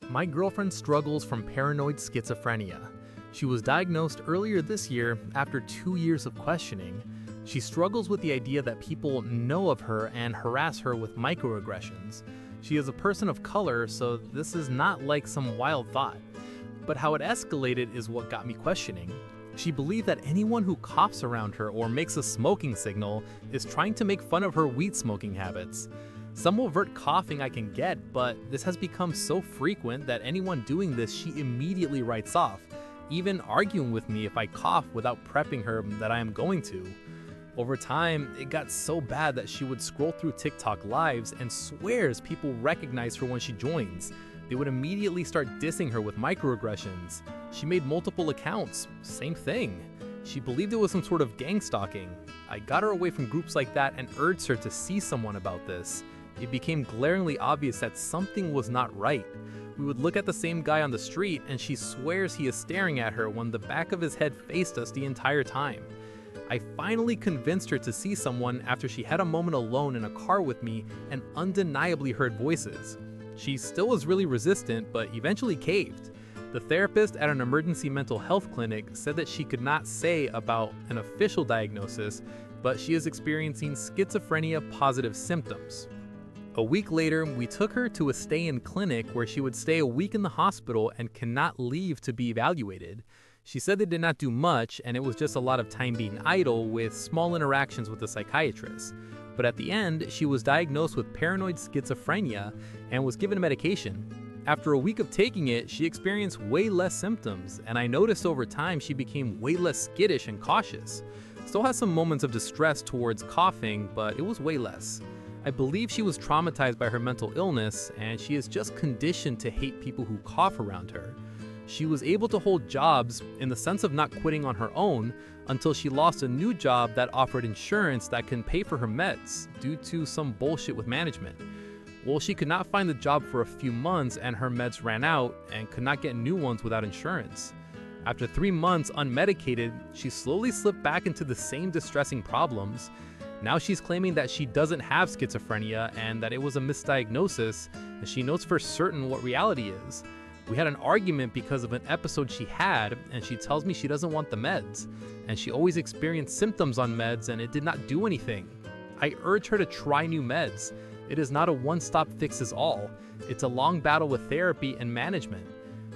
My girlfriend struggles from paranoid schizophrenia. She was diagnosed earlier this year after 2 years of questioning. She struggles with the idea that people know of her and harass her with microaggressions. She is a person of color, so this is not like some wild thought. But how it escalated is what got me questioning. She believed that anyone who coughs around her or makes a smoking signal is trying to make fun of her weed smoking habits. Some overt coughing I can get, but this has become so frequent that anyone doing this she immediately writes off, even arguing with me if I cough without prepping her that I am going to. Over time, it got so bad that she would scroll through TikTok lives and swears people recognize her when she joins. They would immediately start dissing her with microaggressions. She made multiple accounts, same thing. She believed it was some sort of gang stalking. I got her away from groups like that and urged her to see someone about this. It became glaringly obvious that something was not right. We would look at the same guy on the street and she swears he is staring at her when the back of his head faced us the entire time. I finally convinced her to see someone after she had a moment alone in a car with me and undeniably heard voices. She still was really resistant, but eventually caved. The therapist at an emergency mental health clinic said that she could not say about an official diagnosis, but she is experiencing schizophrenia-positive symptoms. A week later, we took her to a stay-in clinic where she would stay a week in the hospital and cannot leave to be evaluated. She said they did not do much and it was just a lot of time being idle with small interactions with the psychiatrist. But at the end, she was diagnosed with paranoid schizophrenia and was given medication. After a week of taking it, she experienced way less symptoms, and I noticed over time she became way less skittish and cautious. Still has some moments of distress towards coughing, but it was way less. I believe she was traumatized by her mental illness, and she is just conditioned to hate people who cough around her. She was able to hold jobs in the sense of not quitting on her own until she lost a new job that offered insurance that can pay for her meds due to some bullshit with management. Well, she could not find the job for a few months and her meds ran out and could not get new ones without insurance. After 3 months unmedicated, she slowly slipped back into the same distressing problems. Now she's claiming that she doesn't have schizophrenia and that it was a misdiagnosis, and she knows for certain what reality is. We had an argument because of an episode she had, and she tells me she doesn't want the meds, and she always experienced symptoms on meds and it did not do anything. I urge her to try new meds. It is not a one-stop fix-all. It's a long battle with therapy and management.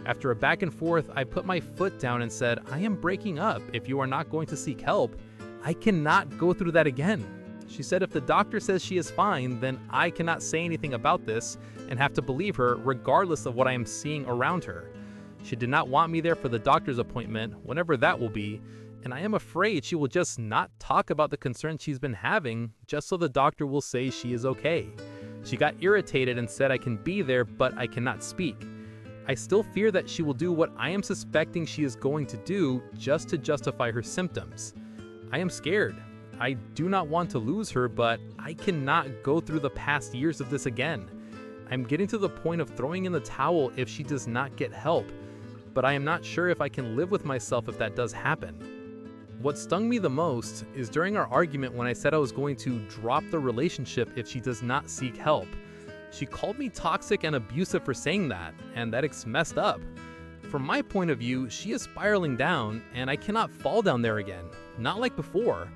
After a back and forth, I put my foot down and said, I am breaking up if you are not going to seek help. I cannot go through that again. She said if the doctor says she is fine, then I cannot say anything about this and have to believe her regardless of what I am seeing around her. She did not want me there for the doctor's appointment, whenever that will be, and I am afraid she will just not talk about the concerns she's been having just so the doctor will say she is okay. She got irritated and said I can be there, but I cannot speak. I still fear that she will do what I am suspecting she is going to do just to justify her symptoms. I am scared. I do not want to lose her, but I cannot go through the past years of this again. I'm getting to the point of throwing in the towel if she does not get help, but I am not sure if I can live with myself if that does happen. What stung me the most is during our argument when I said I was going to drop the relationship if she does not seek help. She called me toxic and abusive for saying that, and that is messed up. From my point of view, she is spiraling down, and I cannot fall down there again, not like before.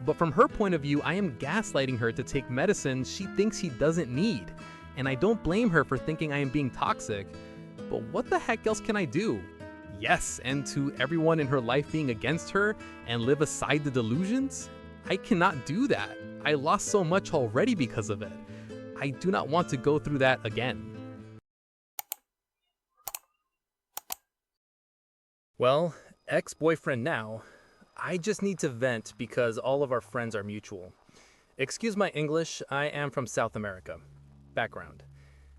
But from her point of view, I am gaslighting her to take medicine she thinks she doesn't need, and I don't blame her for thinking I am being toxic. But what the heck else can I do? Yes, and to everyone in her life being against her and live aside the delusions? I cannot do that. I lost so much already because of it. I do not want to go through that again. Well, ex-boyfriend now. I just need to vent because all of our friends are mutual. Excuse my English, I am from South America. Background.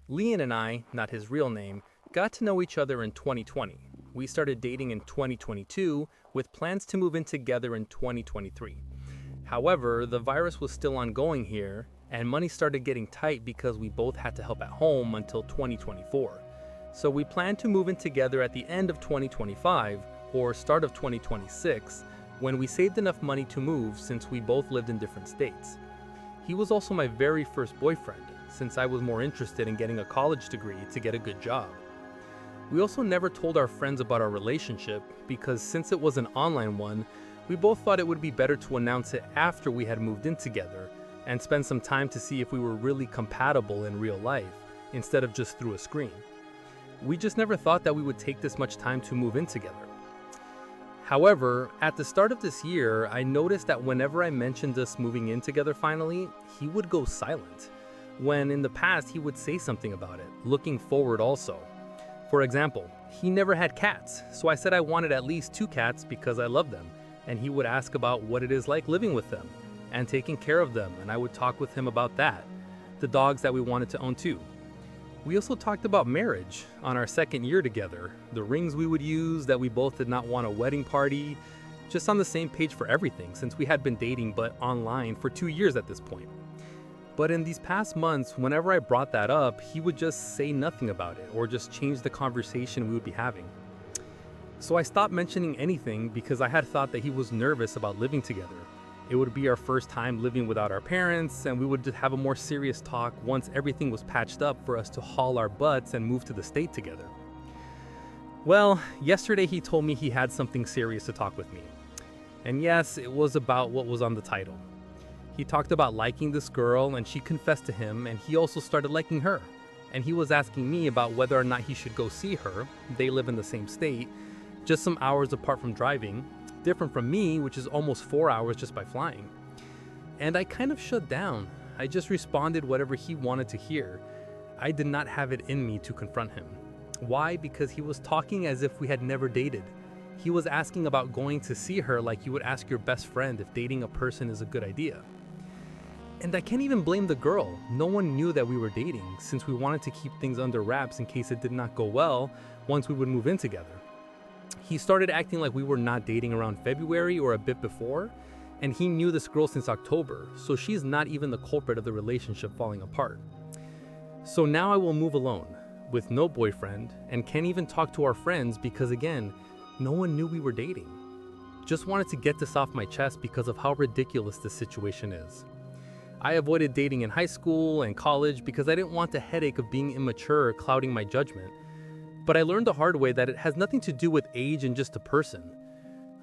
Leon and I, not his real name, got to know each other in 2020. We started dating in 2022 with plans to move in together in 2023. However, the virus was still ongoing here and money started getting tight because we both had to help at home until 2024. So we planned to move in together at the end of 2025 or start of 2026 when we saved enough money to move since we both lived in different states. He was also my very first boyfriend since I was more interested in getting a college degree to get a good job. We also never told our friends about our relationship because since it was an online one, we both thought it would be better to announce it after we had moved in together and spend some time to see if we were really compatible in real life instead of just through a screen. We just never thought that we would take this much time to move in together. However, at the start of this year, I noticed that whenever I mentioned us moving in together finally, he would go silent, when in the past he would say something about it, looking forward also. For example, he never had cats, so I said I wanted at least 2 cats because I love them, and he would ask about what it is like living with them and taking care of them, and I would talk with him about that, the dogs that we wanted to own too. We also talked about marriage on our 2nd year together, the rings we would use, that we both did not want a wedding party, just on the same page for everything since we had been dating but online for 2 years at this point. But in these past months, whenever I brought that up, he would just say nothing about it or just change the conversation we would be having. So I stopped mentioning anything because I had thought that he was nervous about living together. It would be our first time living without our parents, and we would just have a more serious talk once everything was patched up for us to haul our butts and move to the state together. Well, yesterday he told me he had something serious to talk with me. And yes, it was about what was on the title. He talked about liking this girl, and she confessed to him, and he also started liking her. And he was asking me about whether or not he should go see her. They live in the same state, just some hours apart from driving, different from me, which is almost 4 hours just by flying. And I kind of shut down. I just responded whatever he wanted to hear. I did not have it in me to confront him. Why? Because he was talking as if we had never dated. He was asking about going to see her like you would ask your best friend if dating a person is a good idea. And I can't even blame the girl. No one knew that we were dating since we wanted to keep things under wraps in case it did not go well once we would move in together. He started acting like we were not dating around February or a bit before, and he knew this girl since October, so she's not even the culprit of the relationship falling apart. So now I will move alone, with no boyfriend, and can't even talk to our friends because again, no one knew we were dating. Just wanted to get this off my chest because of how ridiculous this situation is. I avoided dating in high school and college because I didn't want the headache of being immature clouding my judgment. But I learned the hard way that it has nothing to do with age and just a person.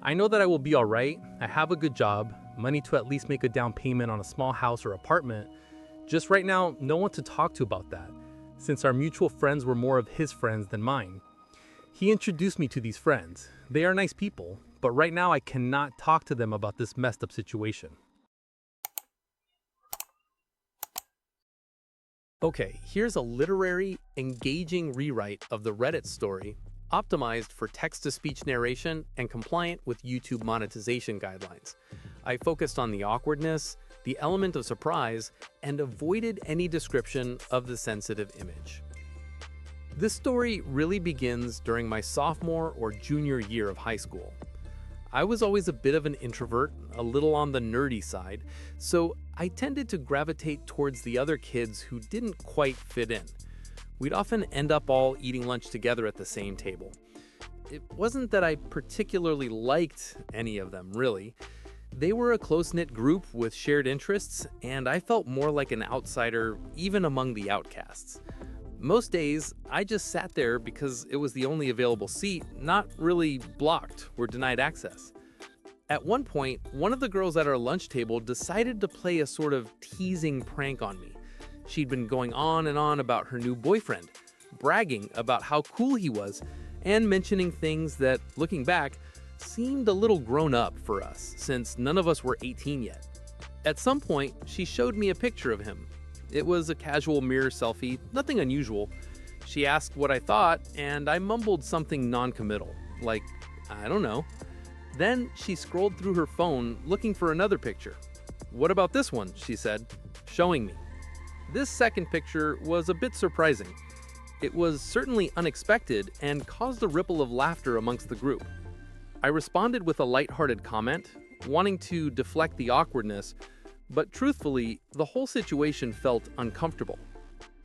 I know that I will be all right. I have a good job, money to at least make a down payment on a small house or apartment. Just right now, no one to talk to about that, since our mutual friends were more of his friends than mine. He introduced me to these friends. They are nice people, but right now I cannot talk to them about this messed up situation. Okay, here's a literary, engaging rewrite of the Reddit story, optimized for text-to-speech narration and compliant with YouTube monetization guidelines. I focused on the awkwardness, the element of surprise, and avoided any description of the sensitive image. This story really begins during my sophomore or junior year of high school. I was always a bit of an introvert, a little on the nerdy side, so I tended to gravitate towards the other kids who didn't quite fit in. We'd often end up all eating lunch together at the same table. It wasn't that I particularly liked any of them, really. They were a close-knit group with shared interests, and I felt more like an outsider even among the outcasts. Most days, I just sat there because it was the only available seat, not really blocked or denied access. At one point, one of the girls at our lunch table decided to play a sort of teasing prank on me. She'd been going on and on about her new boyfriend, bragging about how cool he was, and mentioning things that, looking back, seemed a little grown up for us, since none of us were 18 yet. At some point, she showed me a picture of him. It was a casual mirror selfie, nothing unusual. She asked what I thought, and I mumbled something non-committal, like, I don't know. Then she scrolled through her phone looking for another picture. What about this one? She said, showing me. This second picture was a bit surprising. It was certainly unexpected and caused a ripple of laughter amongst the group. I responded with a lighthearted comment, wanting to deflect the awkwardness, but truthfully, the whole situation felt uncomfortable.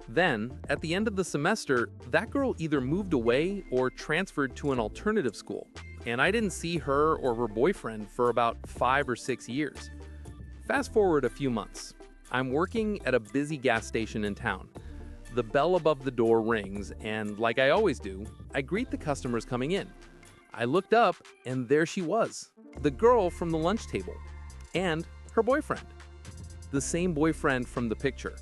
Then, at the end of the semester, that girl either moved away or transferred to an alternative school, and I didn't see her or her boyfriend for about 5 or 6 years. Fast forward a few months. I'm working at a busy gas station in town. the bell above the door rings, and like I always do, I greet the customers coming in. I looked up, and there she was, the girl from the lunch table, and her boyfriend. The same boyfriend from the picture.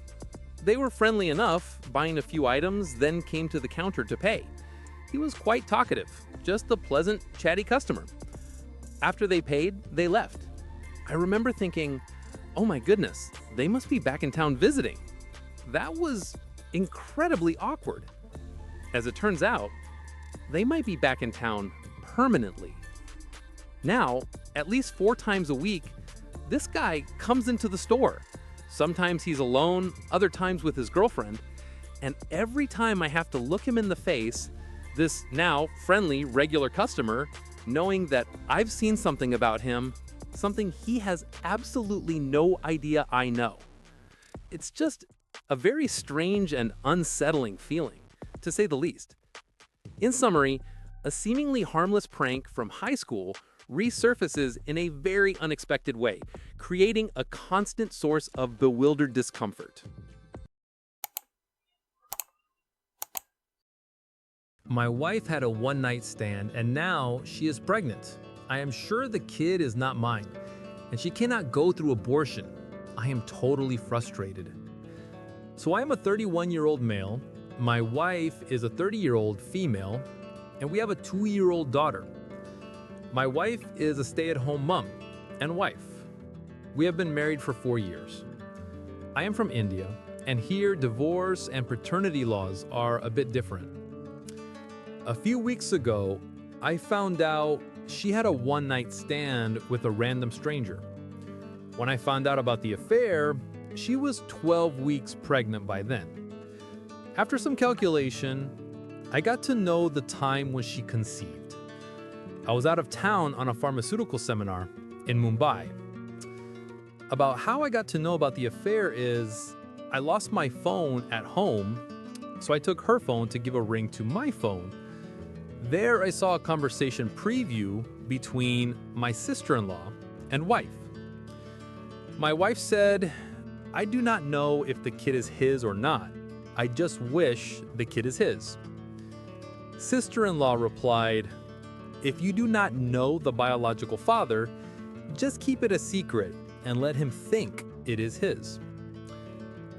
They were friendly enough, buying a few items, then came to the counter to pay. He was quite talkative, just a pleasant, chatty customer. After they paid, they left. I remember thinking, oh my goodness, they must be back in town visiting. That was incredibly awkward. As it turns out, they might be back in town permanently. Now, at least 4 times a week, this guy comes into the store. Sometimes he's alone, other times with his girlfriend, and every time I have to look him in the face, this now friendly, regular customer, knowing that I've seen something about him, something he has absolutely no idea I know. It's just a very strange and unsettling feeling, to say the least. In summary, a seemingly harmless prank from high school resurfaces in a very unexpected way, creating a constant source of bewildered discomfort. My wife had a one-night stand and now she is pregnant. I am sure the kid is not mine, and she cannot go through abortion. I am totally frustrated. So I am a 31-year-old male, my wife is a 30-year-old female, and we have a 2-year-old daughter. My wife is a stay-at-home mom and wife. We have been married for 4 years. I am from India, and here divorce and paternity laws are a bit different. A few weeks ago, I found out she had a one-night stand with a random stranger. When I found out about the affair, she was 12 weeks pregnant by then. After some calculation, I got to know the time when she conceived. I was out of town on a pharmaceutical seminar in Mumbai. About how I got to know about the affair is, I lost my phone at home, so I took her phone to give a ring to my phone. There I saw a conversation preview between my sister-in-law and wife. My wife said, I do not know if the kid is his or not. I just wish the kid is his. Sister-in-law replied, if you do not know the biological father, just keep it a secret and let him think it is his.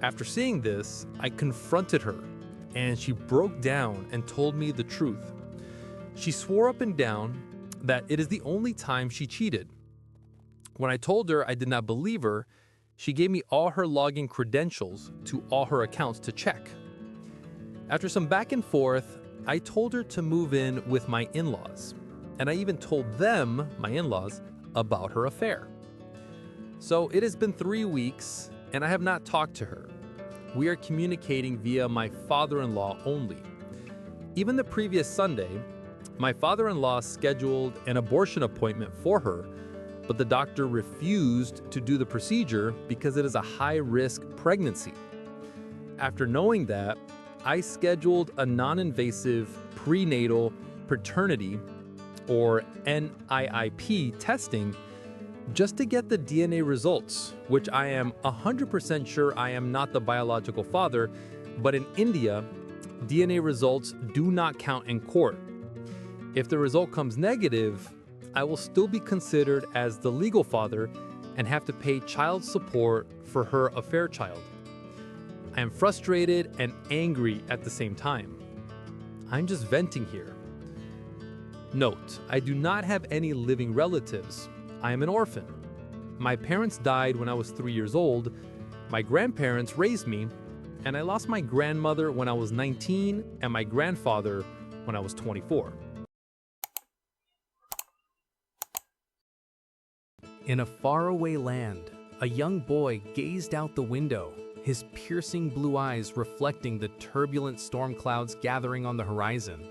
After seeing this, I confronted her, and she broke down and told me the truth. She swore up and down that it is the only time she cheated. When I told her I did not believe her, she gave me all her login credentials to all her accounts to check. After some back and forth, I told her to move in with my in-laws, and I even told them, my in-laws, about her affair. So it has been 3 weeks, and I have not talked to her. We are communicating via my father-in-law only. Even the previous Sunday, my father-in-law scheduled an abortion appointment for her, but the doctor refused to do the procedure because it is a high-risk pregnancy. After knowing that, I scheduled a non-invasive prenatal paternity, or NIIP, testing just to get the DNA results, which I am 100% sure I am not the biological father, but in India, DNA results do not count in court. If the result comes negative, I will still be considered as the legal father and have to pay child support for her affair child. I am frustrated and angry at the same time. I'm just venting here. Note, I do not have any living relatives. I am an orphan. My parents died when I was 3 years old, my grandparents raised me, and I lost my grandmother when I was 19 and my grandfather when I was 24. In a faraway land, a young boy gazed out the window, his piercing blue eyes reflecting the turbulent storm clouds gathering on the horizon.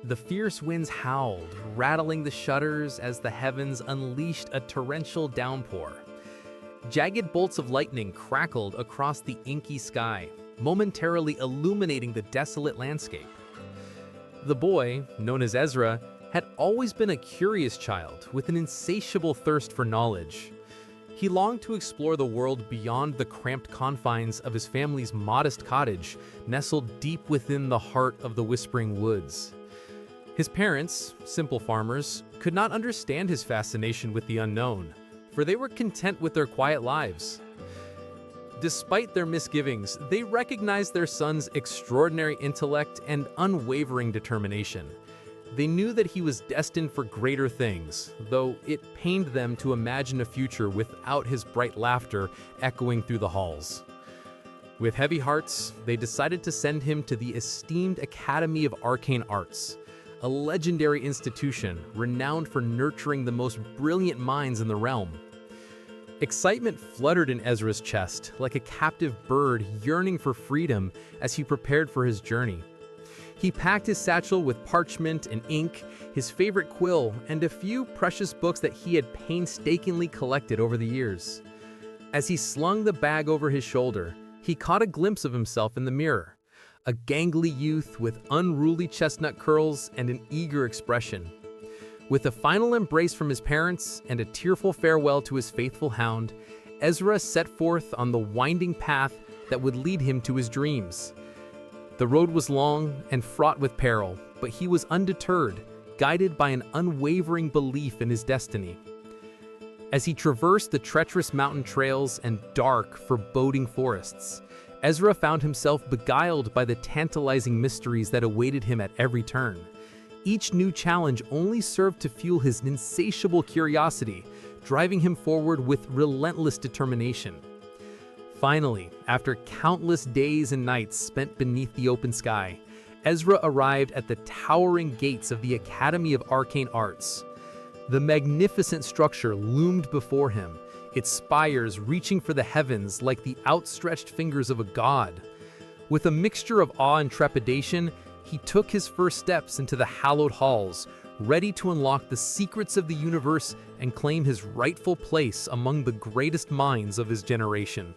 The fierce winds howled, rattling the shutters as the heavens unleashed a torrential downpour. Jagged bolts of lightning crackled across the inky sky, momentarily illuminating the desolate landscape. The boy, known as Ezra, had always been a curious child with an insatiable thirst for knowledge. He longed to explore the world beyond the cramped confines of his family's modest cottage, nestled deep within the heart of the Whispering Woods. His parents, simple farmers, could not understand his fascination with the unknown, for they were content with their quiet lives. Despite their misgivings, they recognized their son's extraordinary intellect and unwavering determination. They knew that he was destined for greater things, though it pained them to imagine a future without his bright laughter echoing through the halls. With heavy hearts, they decided to send him to the esteemed Academy of Arcane Arts, a legendary institution renowned for nurturing the most brilliant minds in the realm. Excitement fluttered in Ezra's chest, like a captive bird yearning for freedom as he prepared for his journey. He packed his satchel with parchment and ink, his favorite quill, and a few precious books that he had painstakingly collected over the years. As he slung the bag over his shoulder, he caught a glimpse of himself in the mirror, a gangly youth with unruly chestnut curls and an eager expression. With a final embrace from his parents and a tearful farewell to his faithful hound, Ezra set forth on the winding path that would lead him to his dreams. The road was long and fraught with peril, but he was undeterred, guided by an unwavering belief in his destiny. As he traversed the treacherous mountain trails and dark, foreboding forests, Ezra found himself beguiled by the tantalizing mysteries that awaited him at every turn. Each new challenge only served to fuel his insatiable curiosity, driving him forward with relentless determination. Finally, after countless days and nights spent beneath the open sky, Ezra arrived at the towering gates of the Academy of Arcane Arts. The magnificent structure loomed before him, its spires reaching for the heavens like the outstretched fingers of a god. With a mixture of awe and trepidation, he took his first steps into the hallowed halls, ready to unlock the secrets of the universe and claim his rightful place among the greatest minds of his generation.